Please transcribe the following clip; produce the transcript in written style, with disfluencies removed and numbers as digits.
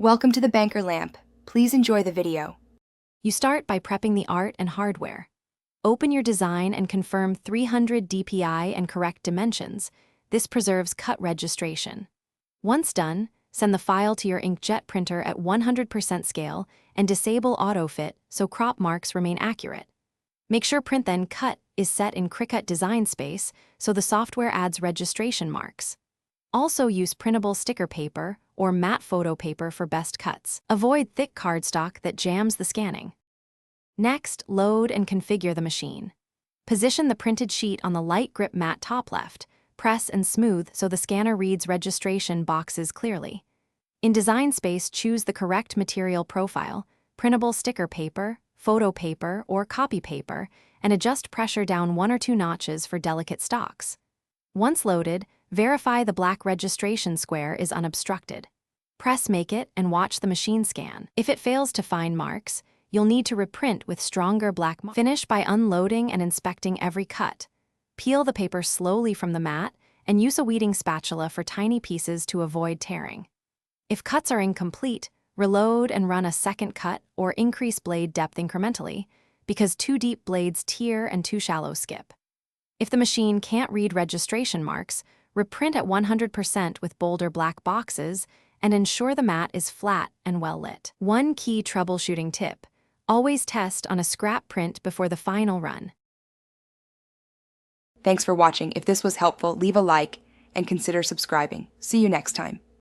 Welcome to the Banker Lamp. Please enjoy the video. You start by prepping the art and hardware. Open your design and confirm 300 DPI and correct dimensions. This preserves cut registration. Once done, send the file to your inkjet printer at 100% scale and disable autofit so crop marks remain accurate. Make sure Print Then Cut is set in Cricut design space so the software adds registration marks. Also use printable sticker paper or matte photo paper for best cuts. Avoid thick cardstock that jams the scanning. Next, load and configure the machine. Position the printed sheet on the light grip matte top left. Press and smooth so the scanner reads registration boxes clearly. In design space, choose the correct material profile, printable sticker paper, photo paper, or copy paper, and adjust pressure down 1 or 2 notches for delicate stocks. Once loaded, verify the black registration square is unobstructed. Press Make It and watch the machine scan. If it fails to find marks, you'll need to reprint with stronger black marks. Finish by unloading and inspecting every cut. Peel the paper slowly from the mat and use a weeding spatula for tiny pieces to avoid tearing. If cuts are incomplete, reload and run a second cut or increase blade depth incrementally, because too deep blades tear and too shallow skip. If the machine can't read registration marks, reprint at 100% with bolder black boxes and ensure the mat is flat and well lit. One key troubleshooting tip: always test on a scrap print before the final run. Thanks for watching. If this was helpful, leave a like and consider subscribing. See you next time.